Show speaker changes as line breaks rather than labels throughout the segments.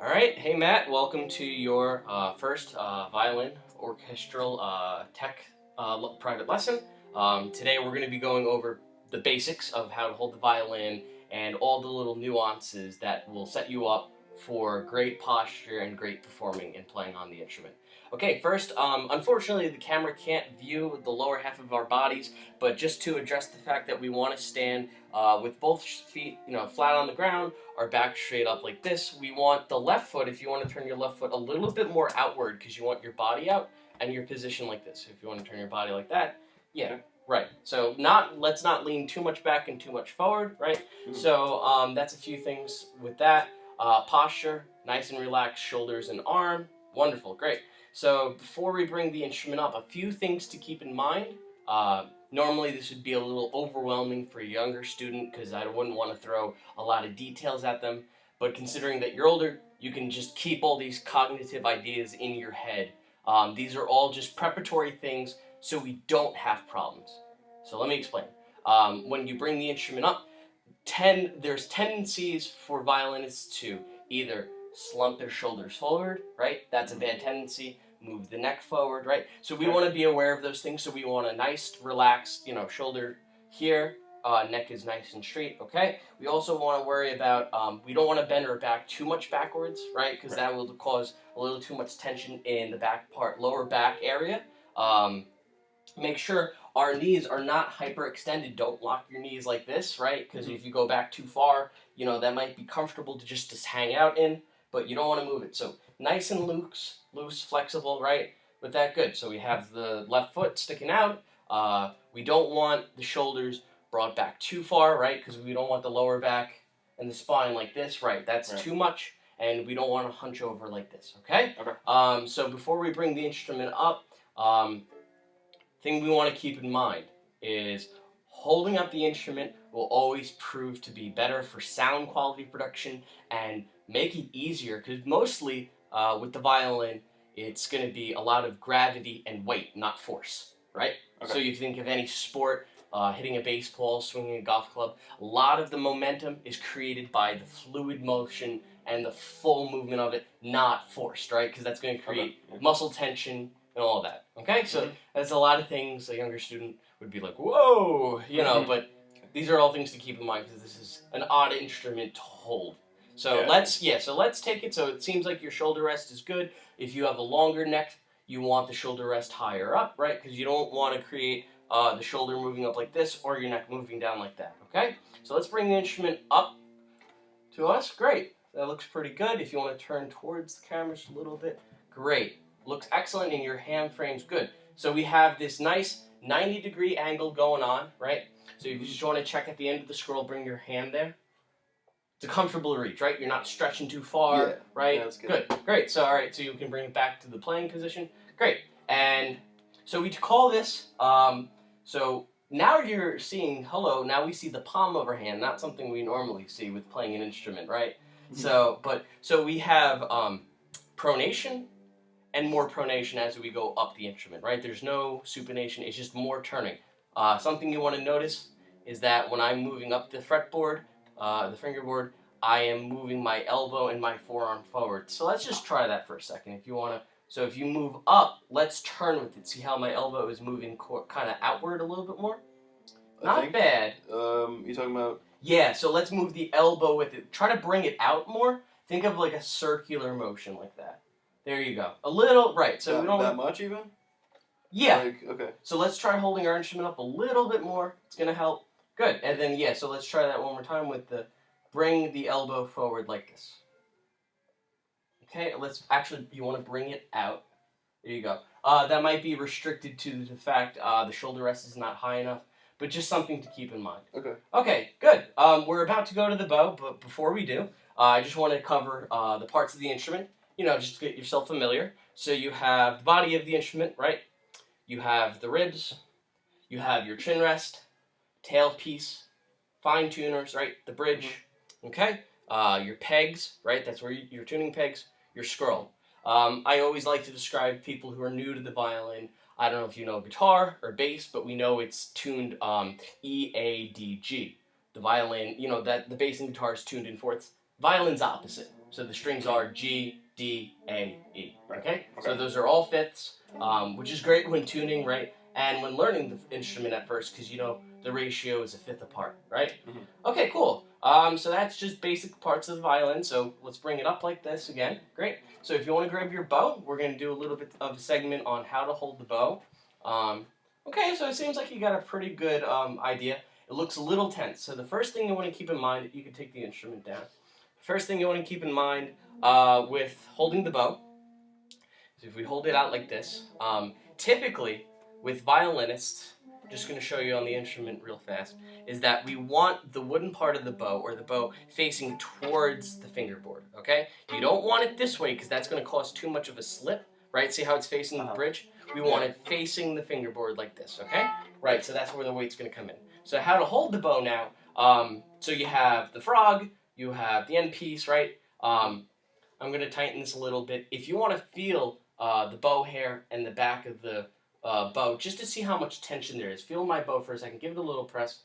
All right, hey Matt, welcome to your first violin orchestral tech private lesson. Today we're going to be going over the basics of how to hold the violin and all the little nuances that will set you up for great posture and great performing and playing on the instrument. Okay, first, unfortunately the camera can't view the lower half of our bodies, but just to address the fact that we want to stand with both feet, flat on the ground, our back straight up like this. We want the left foot, if you want to turn your left foot a little bit more outward because you want your body out, and your position like this. If you want to turn your body like that, yeah, right. So let's not lean too much back and too much forward, right? So that's a few things with that. Posture, nice and relaxed, shoulders and arm. Wonderful, great. So before we bring the instrument up, a few things to keep in mind. Normally this would be a little overwhelming for a younger student because I wouldn't want to throw a lot of details at them, but considering that you're older, you can just keep all these cognitive ideas in your head. These are all just preparatory things so we don't have problems. So let me explain. When you bring the instrument up, there's tendencies for violinists to either slump their shoulders forward, right? That's a bad tendency. Move the neck forward, right? So we want to be aware of those things. So we want a nice, relaxed, shoulder here. Neck is nice and straight, okay? We also want to worry about, we don't want to bend our back too much backwards, right? Because that will cause a little too much tension in the back part, lower back area. Make sure our knees are not hyperextended. Don't lock your knees like this, right? Because if you go back too far, that might be comfortable to just hang out in, but you don't want to move it. So nice and loose, flexible, right? With that, good. So we have the left foot sticking out. We don't want the shoulders brought back too far, right? Because we don't want the lower back and the spine like this, right? That's too much, and we don't want to hunch over like this, okay? So before we bring the instrument up, thing we want to keep in mind is holding up the instrument will always prove to be better for sound quality production and make it easier, because mostly with the violin, it's going to be a lot of gravity and weight, not force, right? So you think of any sport, hitting a baseball, swinging a golf club, a lot of the momentum is created by the fluid motion and the full movement of it, not forced, right? Because that's going to create muscle tension and all of that, okay? So that's a lot of things a younger student would be like, whoa, but these are all things to keep in mind because this is an odd instrument to hold. So let's take it. So it seems like your shoulder rest is good. If you have a longer neck, you want the shoulder rest higher up, right? Because you don't want to create the shoulder moving up like this or your neck moving down like that, okay? So let's bring the instrument up to us. Great. That looks pretty good. If you want to turn towards the camera just a little bit, great. Looks excellent, and your hand frame's good. So we have this nice 90-degree angle going on, right? So if you just want to check at the end of the scroll, bring your hand there. It's a comfortable reach, right? You're not stretching too far, right? Yeah, that's good. Good, great. So, all right, so you can bring it back to the playing position. Great. And so we call this, so now you're seeing, now we see the palm of our hand, not something we normally see with playing an instrument, right? So we have pronation and more pronation as we go up the instrument, right? There's no supination, it's just more turning. Something you want to notice is that when I'm moving up the fretboard, the fingerboard, I am moving my elbow and my forearm forward. So let's just try that for a second. If you want to, so if you move up, let's turn with it. See how my elbow is moving kind of outward a little bit more? Not bad.
You talking about?
Yeah, so let's move the elbow with it. Try to bring it out more. Think of like a circular motion like that. There you go. A little, right. So we don't
that much even?
Yeah.
Okay.
So let's try holding our instrument up a little bit more. It's going to help. Good. And then, so let's try that one more time with bring the elbow forward like this. Okay, you want to bring it out. There you go. That might be restricted to the fact the shoulder rest is not high enough, but just something to keep in mind.
Okay.
Okay, good. We're about to go to the bow, but before we do, I just want to cover the parts of the instrument, just to get yourself familiar. So you have the body of the instrument, right? You have the ribs, you have your chin rest, tailpiece, fine tuners, right? The bridge, okay? Your pegs, right? That's where your tuning pegs, your scroll. I always like to describe people who are new to the violin. I don't know if you know guitar or bass, but we know it's tuned E, A, D, G. The violin, that the bass and guitar is tuned in fourths. Violin's opposite. So So the strings are G, D, A, E.
Right.
Okay? So those are all fifths, which is great when tuning, right? And when learning the instrument at first, because you know the ratio is a fifth apart, right?
Mm-hmm.
Okay, cool. So that's just basic parts of the violin. So let's bring it up like this again. Great. So if you want to grab your bow, we're going to do a little bit of a segment on how to hold the bow. Okay, so it seems like you got a pretty good idea. It looks a little tense. So the first thing you want to keep in mind, you can take the instrument down. First thing you want to keep in mind with holding the bow, is if we hold it out like this, typically with violinists, just going to show you on the instrument real fast, is that we want the wooden part of the bow, or the bow, facing towards the fingerboard, okay? You don't want it this way, because that's going to cause too much of a slip, right? See how it's facing the bridge? We want it facing the fingerboard like this, okay? Right, so that's where the weight's going to come in. So how to hold the bow now, so you have the frog, you have the end piece, right? I'm going to tighten this a little bit. If you want to feel the bow hair and the back of the bow, just to see how much tension there is. Feel my bow for a second. Give it a little press.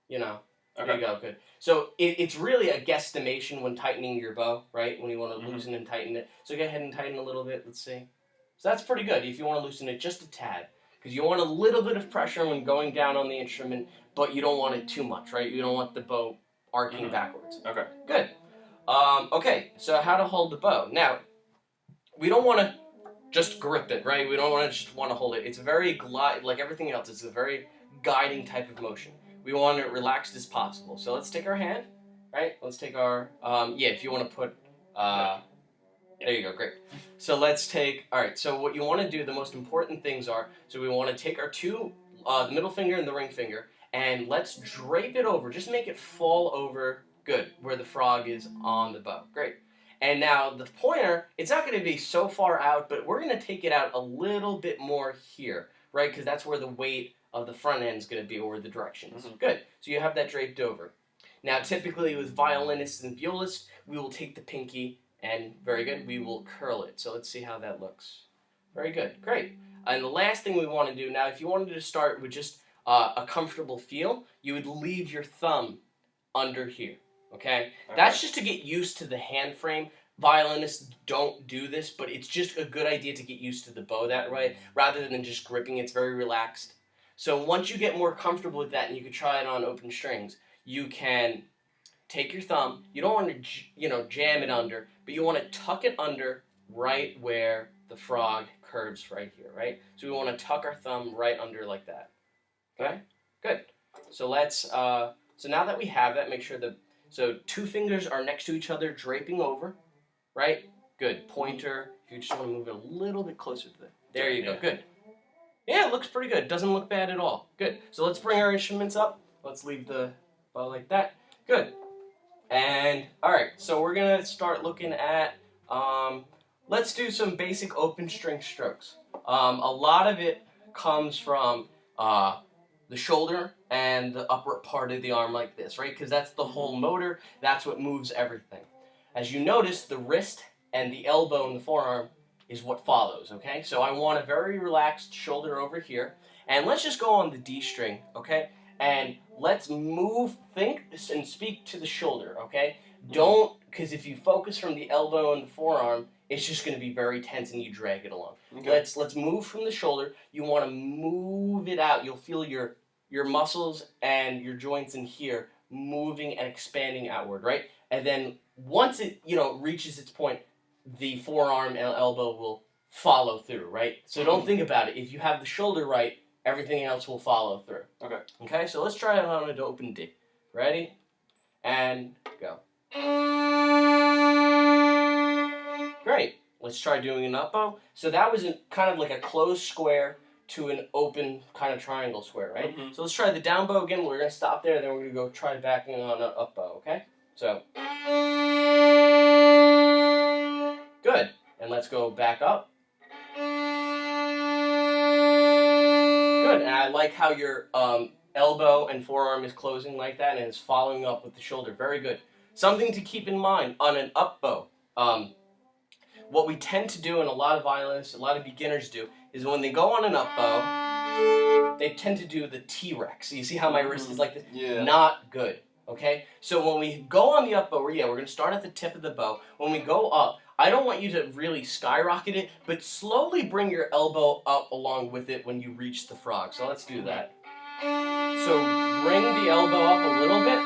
You know. Okay. There you go. Good. So it's really a guesstimation when tightening your bow, right? When you want to loosen and tighten it. So go ahead and tighten a little bit. Let's see. So that's pretty good if you want to loosen it just a tad. Because you want a little bit of pressure when going down on the instrument, but you don't want it too much, right? You don't want the bow arcing backwards.
Okay.
Good. Okay, so how to hold the bow. Now, we don't want to just grip it, right? We don't want to just want to hold it. It's very like everything else. It's a very guiding type of motion. We want it relaxed as possible. So let's take our hand, right? Let's take our, if you want to put, there you go, great. So let's take, all right, so what you want to do, the most important things are, so we want to take our two, the middle finger and the ring finger, and let's drape it over. Just make it fall over, good, where the frog is on the bow. Great. And now the pointer, it's not going to be so far out, but we're going to take it out a little bit more here, right? Because that's where the weight of the front end is going to be, or the direction is. Good. So you have that draped over. Now, typically with violinists and violists, we will take the pinky and, very good, we will curl it. So let's see how that looks. Very good. Great. And the last thing we want to do now, if you wanted to start with just a comfortable feel, you would leave your thumb under here. Okay? That's just to get used to the hand frame. Violinists don't do this, but it's just a good idea to get used to the bow that way, rather than just gripping. It's very relaxed. So once you get more comfortable with that, and you can try it on open strings, you can take your thumb. You don't want to, jam it under, but you want to tuck it under right where the frog curves right here, right? So we want to tuck our thumb right under like that. Okay? Good. So let's, so now that we have that, make sure that, so two fingers are next to each other, draping over, right? Good. Pointer, if you just want to move it a little bit closer to that. There you go. Good. Yeah, it looks pretty good. Doesn't look bad at all. Good. So let's bring our instruments up. Let's leave the bow like that. Good. And, all right, so we're going to start looking at, let's do some basic open string strokes. A lot of it comes from the shoulder and the upper part of the arm like this, right? Because that's the whole motor. That's what moves everything. As you notice, the wrist and the elbow and the forearm is what follows, okay? So I want a very relaxed shoulder over here. And let's just go on the D string, okay? And let's move, think, and speak to the shoulder, okay? Don't, because if you focus from the elbow and the forearm, it's just going to be very tense and you drag it along. Okay. Let's move from the shoulder. You want to move it out. You'll feel your muscles and your joints in here moving and expanding outward, right? And then once it, reaches its point, the forearm and elbow will follow through, right? So don't think about it. If you have the shoulder right, everything else will follow through. Okay. Okay, so let's try it on an open D. Ready? And go. Great. Let's try doing an up bow. So that was kind of like a closed square to an open kind of triangle square, right? So let's try the down bow again. We're going to stop there, then we're going to go try backing on an up bow, okay? So. Good. And let's go back up. Good. And I like how your elbow and forearm is closing like that and is following up with the shoulder. Very good. Something to keep in mind on an up bow. What we tend to do, and a lot of violinists, a lot of beginners do, is when they go on an up bow, they tend to do the T-Rex. You see how my wrist is like this? Yeah. Not good. Okay? So when we go on the up bow, we're going to start at the tip of the bow. When we go up, I don't want you to really skyrocket it, but slowly bring your elbow up along with it when you reach the frog. So let's do that. So bring the elbow up a little bit.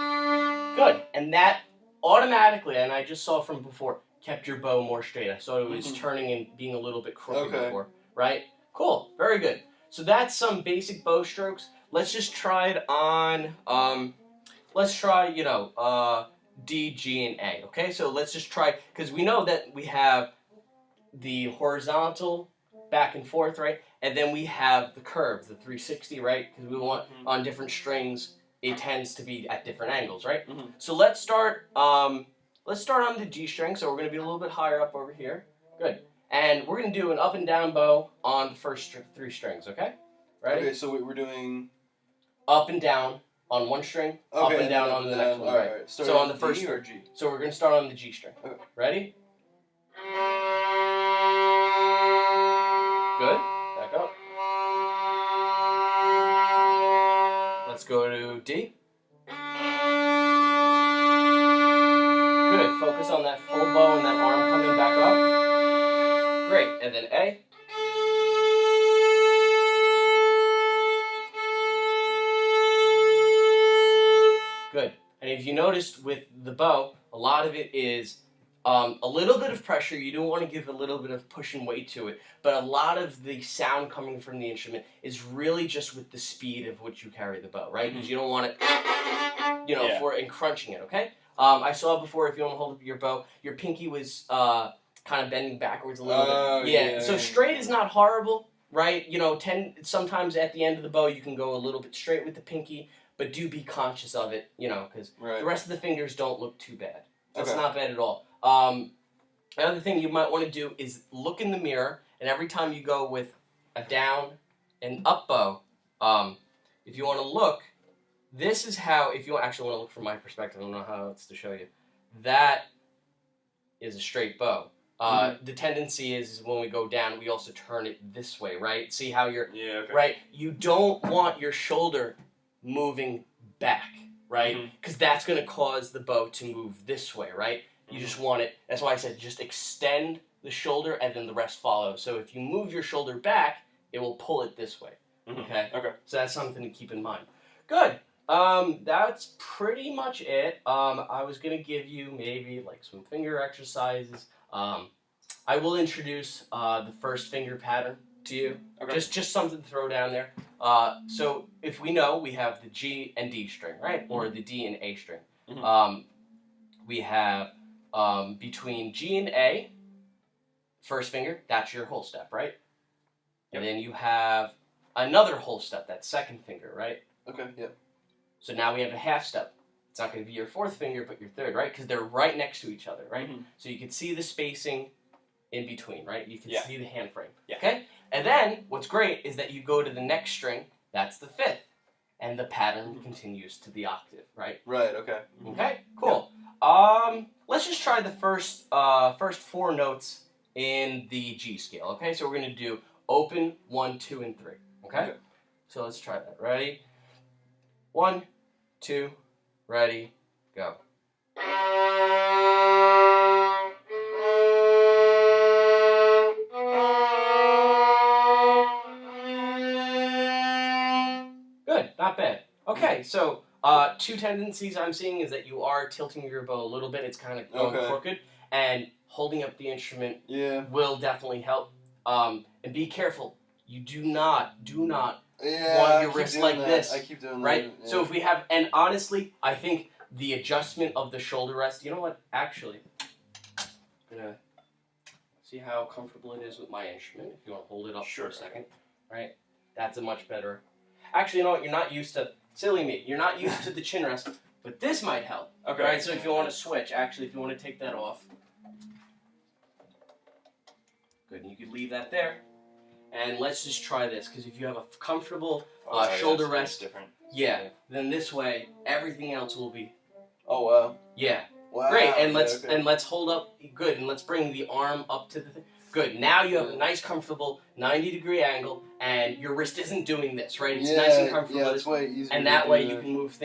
Good. And that automatically, and I just saw from before, kept your bow more straight. I saw it was turning and being a little bit crooked before. Right? Cool. Very good. So that's some basic bow strokes. Let's just try it on, let's try, D, G, and A. Okay? So let's just try, because we know that we have the horizontal back and forth, right? And then we have the curve, the 360, right? Because we want on different strings, it tends to be at different angles, right? So let's start on the G string. So we're going to be a little bit higher up over here. Good. And we're going to do an up and down bow on the first 3 strings, okay? Ready?
Okay, so we're doing
up and down on one string, up and down on the next one. All right. So on the first
D or G?
So we're going to start on the G string.
Okay.
Ready? Good. Back up. Let's go to D. Good. Focus on that full bow and that arm coming back up. Great. And then A. Good. And if you noticed with the bow, a lot of it is a little bit of pressure. You don't want to give a little bit of push and weight to it, but a lot of the sound coming from the instrument is really just with the speed of which you carry the bow, right? Because you don't want it, and crunching it, okay? I saw before, if you want to hold up your bow, your pinky was kind of bending backwards a little bit. Yeah. So straight is not horrible, right? Sometimes at the end of the bow, you can go a little bit straight with the pinky, but do be conscious of it, because the rest of the fingers don't look too bad. That's not bad at all. Another thing you might want to do is look in the mirror, and every time you go with a down and up bow, if you want to look, this is how, if you actually want to look from my perspective, I don't know how else to show you, that is a straight bow. The tendency is when we go down, we also turn it this way, right? See how you're, right? You don't want your shoulder moving back, right? Because that's going to cause the bow to move this way, right? You just want it, that's why I said just extend the shoulder and then the rest follows. So if you move your shoulder back, it will pull it this way, okay? So that's something to keep in mind. Good. That's pretty much it. I was going to give you maybe like some finger exercises. I will introduce the first finger pattern to you. Just something to throw down there. So if we know we have the G and D string, right? Or the D and A string. We have between G and A, first finger, that's your whole step, right? And then you have another whole step, that second finger, right? So now we have a half step. It's not going to be your fourth finger, but your third, right? Because they're right next to each other, right? So you can see the spacing in between, right? You can see the hand frame, okay? And then what's great is that you go to the next string, that's the fifth, and the pattern continues to the octave, right? Okay, cool. Let's just try the first 4 notes in the G scale, okay? So we're going to do open, 1, 2, and 3, okay? So let's try that. Ready? 1, 2, ready, go. Good, not bad. Okay, so 2 tendencies I'm seeing is that you are tilting your bow a little bit. It's kind of going crooked, and holding up the instrument will definitely help. And be careful. You do not want your wrist like this.
I keep doing that.
Right? So if we have, and honestly, I think the adjustment of the shoulder rest, you know what, actually, I'm going to see how comfortable it is with my instrument. If you want to hold it up for a second. Right? That's a much better. Actually, you know what, you're not used to, silly me, you're not used to the chin rest, but this might help. Right? So if you want to switch, actually, if you want to take that off. Good, and you could leave that there. And let's just try this, because if you have a comfortable shoulder rest, then this way everything else will be.
Oh wow.
Yeah.
Wow.
Great. And let's hold up. Good. And let's bring the arm up to the thing. Good. Now you have a nice, comfortable 90-degree angle, and your wrist isn't doing this, right? It's nice and comfortable.
Yeah, it's way easier.
And that way you can move things.